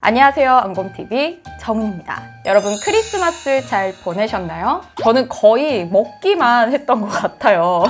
안녕하세요, 안곰TV 정은입니다. 여러분 크리스마스 잘 보내셨나요? 저는 거의 먹기만 했던 것 같아요.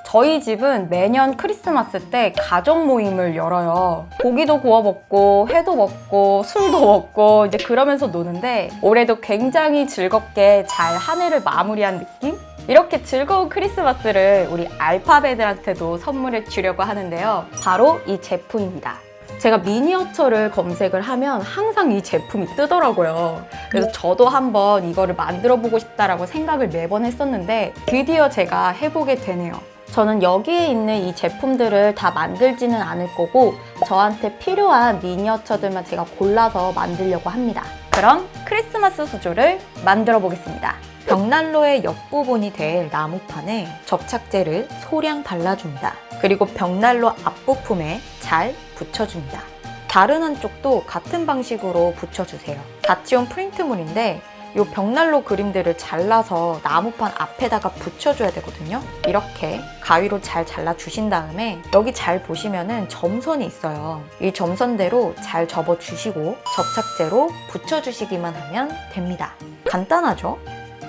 저희 집은 매년 크리스마스 때 가족 모임을 열어요. 고기도 구워 먹고 회도 먹고 술도 먹고 이제 그러면서 노는데 올해도 굉장히 즐겁게 잘 한 해를 마무리한 느낌? 이렇게 즐거운 크리스마스를 우리 알파베들한테도 선물해 주려고 하는데요. 바로 이 제품입니다. 제가 미니어처를 검색을 하면 항상 이 제품이 뜨더라고요. 그래서 저도 한번 이거를 만들어 보고 싶다라고 생각을 매번 했었는데 드디어 제가 해보게 되네요. 저는 여기에 있는 이 제품들을 다 만들지는 않을 거고 저한테 필요한 미니어처들만 제가 골라서 만들려고 합니다. 그럼 크리스마스 수조를 만들어 보겠습니다. 벽난로의 옆부분이 될 나무판에 접착제를 소량 발라줍니다. 그리고 벽난로 앞부품에 잘 붙여줍니다. 다른 한쪽도 같은 방식으로 붙여주세요. 같이 온 프린트물인데 이 벽난로 그림들을 잘라서 나무판 앞에다가 붙여줘야 되거든요. 이렇게 가위로 잘 잘라주신 다음에 여기 잘 보시면은 점선이 있어요. 이 점선대로 잘 접어주시고 접착제로 붙여주시기만 하면 됩니다. 간단하죠?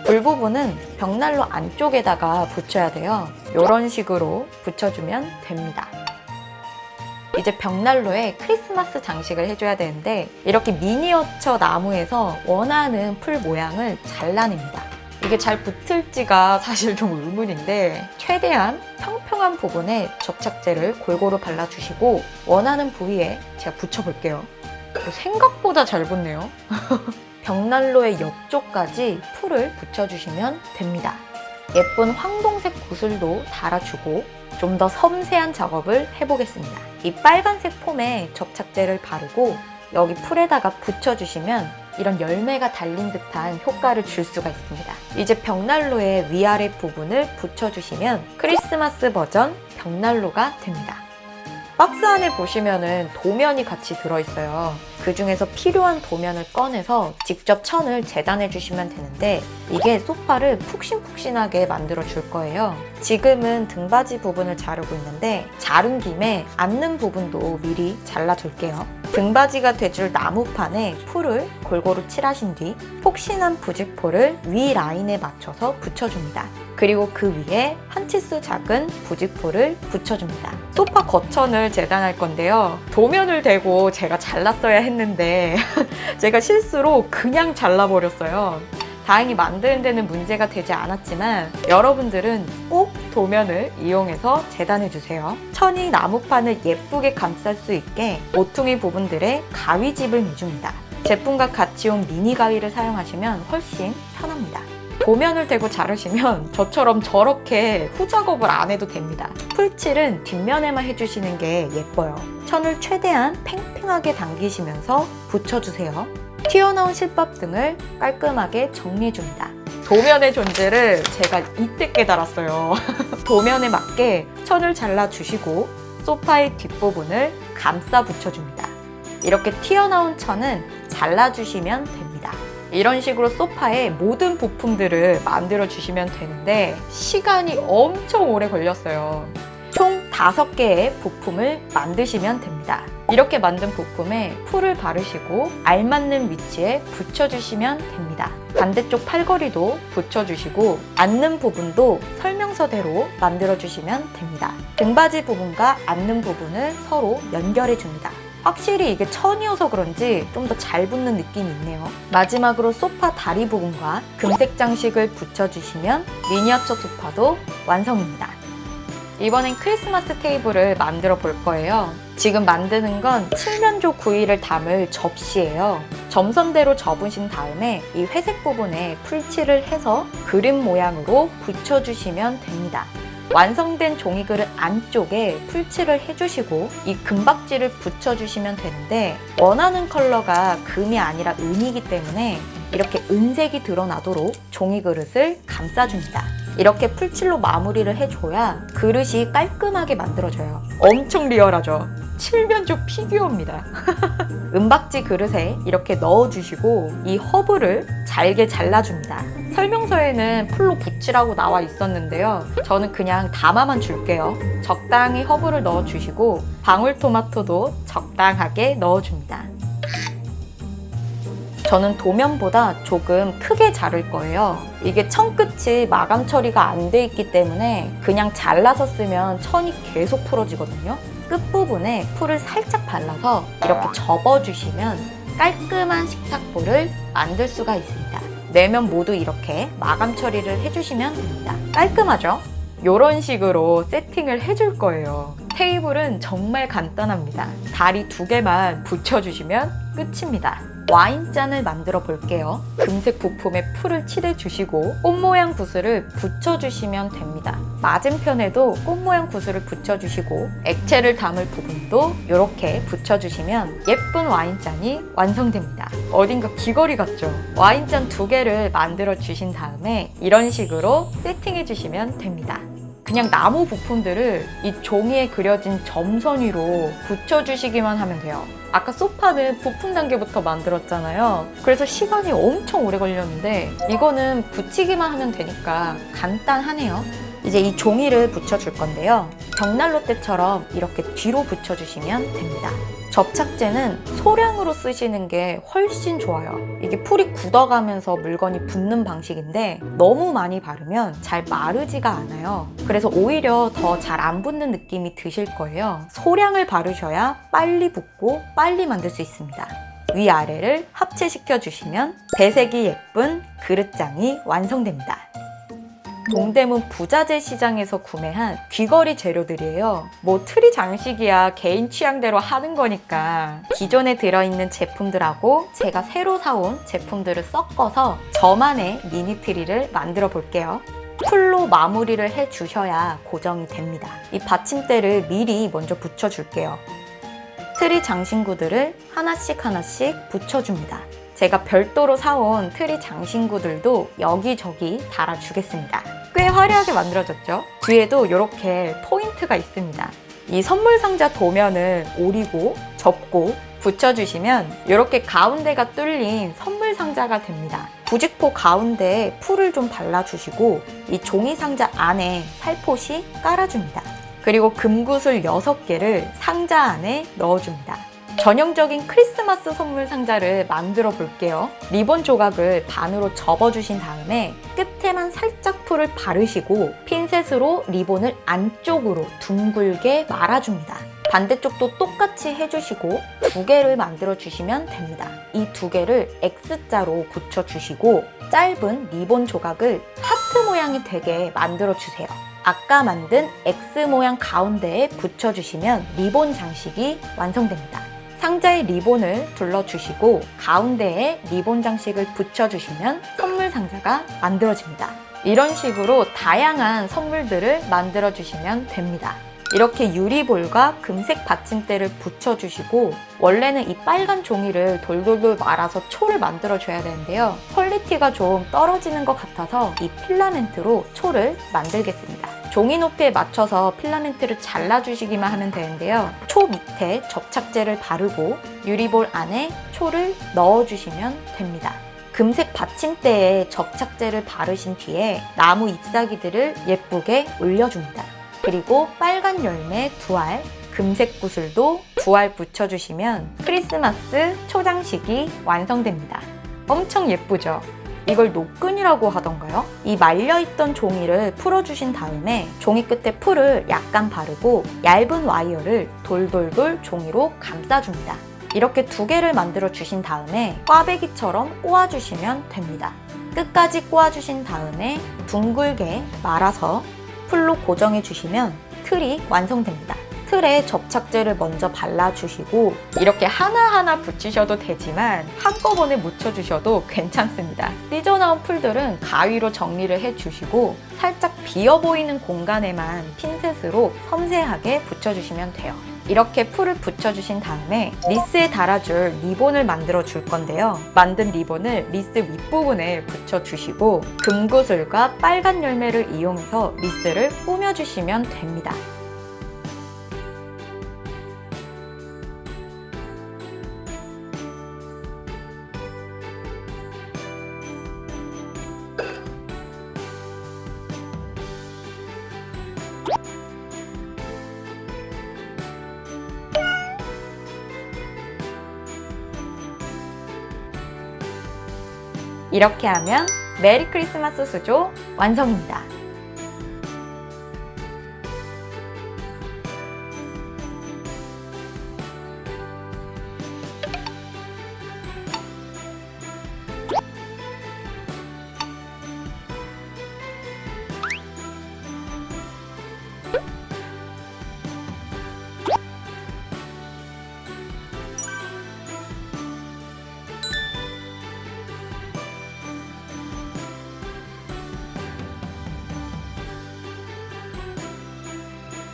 불 부분은 벽난로 안쪽에다가 붙여야 돼요. 이런 식으로 붙여주면 됩니다. 이제 벽난로에 크리스마스 장식을 해줘야 되는데 이렇게 미니어처 나무에서 원하는 풀 모양을 잘라냅니다. 이게 잘 붙을지가 사실 좀 의문인데 최대한 평평한 부분에 접착제를 골고루 발라주시고 원하는 부위에 제가 붙여볼게요. 생각보다 잘 붙네요. 벽난로의 옆쪽까지 풀을 붙여주시면 됩니다. 예쁜 황동색 구슬도 달아주고 좀 더 섬세한 작업을 해보겠습니다. 이 빨간색 폼에 접착제를 바르고 여기 풀에다가 붙여주시면 이런 열매가 달린 듯한 효과를 줄 수가 있습니다. 이제 벽난로의 위아래 부분을 붙여주시면 크리스마스 버전 벽난로가 됩니다. 박스 안에 보시면은 도면이 같이 들어있어요. 그 중에서 필요한 도면을 꺼내서 직접 천을 재단해 주시면 되는데 이게 소파를 푹신푹신하게 만들어 줄 거예요. 지금은 등받이 부분을 자르고 있는데 자른 김에 앉는 부분도 미리 잘라줄게요. 등받이가 돼줄 나무판에 풀을 골고루 칠하신 뒤 폭신한 부직포를 위 라인에 맞춰서 붙여줍니다. 그리고 그 위에 한 치수 작은 부직포를 붙여줍니다. 소파 거천을 재단할 건데요. 도면을 대고 제가 잘랐어야 했는데 제가 실수로 그냥 잘라버렸어요. 다행히 만드는 데는 문제가 되지 않았지만 여러분들은 꼭 도면을 이용해서 재단해주세요. 천이 나무판을 예쁘게 감쌀 수 있게 모퉁이 부분들에 가위집을 내줍니다. 제품과 같이 온 미니 가위를 사용하시면 훨씬 편합니다. 도면을 대고 자르시면 저처럼 저렇게 후작업을 안 해도 됩니다. 풀칠은 뒷면에만 해주시는 게 예뻐요. 천을 최대한 팽팽하게 당기시면서 붙여주세요. 튀어나온 실밥 등을 깔끔하게 정리해줍니다. 도면의 존재를 제가 이때 깨달았어요. 도면에 맞게 천을 잘라주시고 소파의 뒷부분을 감싸 붙여줍니다. 이렇게 튀어나온 천은 잘라주시면 됩니다. 이런 식으로 소파의 모든 부품들을 만들어 주시면 되는데 시간이 엄청 오래 걸렸어요. 총 5개의 부품을 만드시면 됩니다. 이렇게 만든 부품에 풀을 바르시고 알맞는 위치에 붙여주시면 됩니다. 반대쪽 팔걸이도 붙여주시고 앉는 부분도 설명서대로 만들어주시면 됩니다. 등받이 부분과 앉는 부분을 서로 연결해줍니다. 확실히 이게 천이어서 그런지 좀 더 잘 붙는 느낌이 있네요. 마지막으로 소파 다리 부분과 금색 장식을 붙여주시면 미니어처 소파도 완성입니다. 이번엔 크리스마스 테이블을 만들어 볼 거예요. 지금 만드는 건 칠면조 구이를 담을 접시예요. 점선대로 접으신 다음에 이 회색 부분에 풀칠을 해서 그림 모양으로 붙여주시면 됩니다. 완성된 종이그릇 안쪽에 풀칠을 해주시고 이 금박지를 붙여주시면 되는데 원하는 컬러가 금이 아니라 은이기 때문에 이렇게 은색이 드러나도록 종이그릇을 감싸줍니다. 이렇게 풀칠로 마무리를 해줘야 그릇이 깔끔하게 만들어져요. 엄청 리얼하죠? 칠면조 피규어입니다. 은박지 그릇에 이렇게 넣어주시고 이 허브를 잘게 잘라줍니다. 설명서에는 풀로 붙이라고 나와 있었는데요. 저는 그냥 담아만 줄게요. 적당히 허브를 넣어주시고 방울토마토도 적당하게 넣어줍니다. 저는 도면보다 조금 크게 자를 거예요. 이게 천 끝이 마감 처리가 안 돼 있기 때문에 그냥 잘라서 쓰면 천이 계속 풀어지거든요. 끝부분에 풀을 살짝 발라서 이렇게 접어주시면 깔끔한 식탁보를 만들 수가 있습니다. 내면 모두 이렇게 마감 처리를 해주시면 됩니다. 깔끔하죠? 이런 식으로 세팅을 해줄 거예요. 테이블은 정말 간단합니다. 다리 2개만 붙여주시면 끝입니다. 와인잔을 만들어 볼게요. 금색 부품에 풀을 칠해주시고 꽃 모양 구슬을 붙여주시면 됩니다. 맞은편에도 꽃 모양 구슬을 붙여주시고 액체를 담을 부분도 이렇게 붙여주시면 예쁜 와인잔이 완성됩니다. 어딘가 귀걸이 같죠? 와인잔 2개를 만들어 주신 다음에 이런 식으로 세팅해 주시면 됩니다. 그냥 나무 부품들을 이 종이에 그려진 점선 위로 붙여주시기만 하면 돼요. 아까 소파는 부품 단계부터 만들었잖아요. 그래서 시간이 엄청 오래 걸렸는데 이거는 붙이기만 하면 되니까 간단하네요. 이제 이 종이를 붙여줄 건데요. 벽난로 때처럼 이렇게 뒤로 붙여주시면 됩니다. 접착제는 소량으로 쓰시는 게 훨씬 좋아요. 이게 풀이 굳어가면서 물건이 붙는 방식인데 너무 많이 바르면 잘 마르지가 않아요. 그래서 오히려 더 잘 안 붙는 느낌이 드실 거예요. 소량을 바르셔야 빨리 붙고 빨리 만들 수 있습니다. 위아래를 합체시켜 주시면 배색이 예쁜 그릇장이 완성됩니다. 동대문 부자재 시장에서 구매한 귀걸이 재료들이에요. 뭐 트리 장식이야 개인 취향대로 하는 거니까 기존에 들어있는 제품들하고 제가 새로 사온 제품들을 섞어서 저만의 미니 트리를 만들어 볼게요. 풀로 마무리를 해주셔야 고정이 됩니다. 이 받침대를 미리 먼저 붙여줄게요. 트리 장신구들을 하나씩 붙여줍니다. 제가 별도로 사온 트리 장신구들도 여기저기 달아주겠습니다. 꽤 화려하게 만들어졌죠? 뒤에도 이렇게 포인트가 있습니다. 이 선물 상자 도면을 오리고 접고 붙여주시면 이렇게 가운데가 뚫린 선물 상자가 됩니다. 부직포 가운데에 풀을 좀 발라주시고 이 종이 상자 안에 살포시 깔아줍니다. 그리고 금구슬 6개를 상자 안에 넣어줍니다. 전형적인 크리스마스 선물 상자를 만들어 볼게요. 리본 조각을 반으로 접어주신 다음에 끝에만 살짝 풀을 바르시고 핀셋으로 리본을 안쪽으로 둥글게 말아줍니다. 반대쪽도 똑같이 해주시고 2개를 만들어 주시면 됩니다. 이 2개를 X자로 붙여주시고 짧은 리본 조각을 하트 모양이 되게 만들어 주세요. 아까 만든 X 모양 가운데에 붙여주시면 리본 장식이 완성됩니다. 상자에 리본을 둘러주시고 가운데에 리본 장식을 붙여주시면 선물 상자가 만들어집니다. 이런 식으로 다양한 선물들을 만들어주시면 됩니다. 이렇게 유리볼과 금색 받침대를 붙여주시고 원래는 이 빨간 종이를 돌돌돌 말아서 초를 만들어줘야 되는데요. 퀄리티가 좀 떨어지는 것 같아서 이 필라멘트로 초를 만들겠습니다. 종이 높이에 맞춰서 필라멘트를 잘라주시기만 하면 되는데요. 초 밑에 접착제를 바르고 유리볼 안에 초를 넣어주시면 됩니다. 금색 받침대에 접착제를 바르신 뒤에 나무 잎사귀들을 예쁘게 올려줍니다. 그리고 빨간 열매 2알, 금색 구슬도 2알 붙여주시면 크리스마스 초장식이 완성됩니다. 엄청 예쁘죠? 이걸 노끈이라고 하던가요? 이 말려있던 종이를 풀어주신 다음에 종이 끝에 풀을 약간 바르고 얇은 와이어를 돌돌돌 종이로 감싸줍니다. 이렇게 2개를 만들어 주신 다음에 꽈배기처럼 꼬아주시면 됩니다. 끝까지 꼬아주신 다음에 둥글게 말아서 풀로 고정해 주시면 틀이 완성됩니다. 틀에 접착제를 먼저 발라주시고 이렇게 하나하나 붙이셔도 되지만 한꺼번에 묻혀주셔도 괜찮습니다. 삐져나온 풀들은 가위로 정리를 해주시고 살짝 비어 보이는 공간에만 핀셋으로 섬세하게 붙여주시면 돼요. 이렇게 풀을 붙여주신 다음에 리스에 달아줄 리본을 만들어 줄 건데요. 만든 리본을 리스 윗부분에 붙여주시고 금구슬과 빨간 열매를 이용해서 리스를 꾸며주시면 됩니다. 이렇게 하면 메리 크리스마스 수조 완성입니다.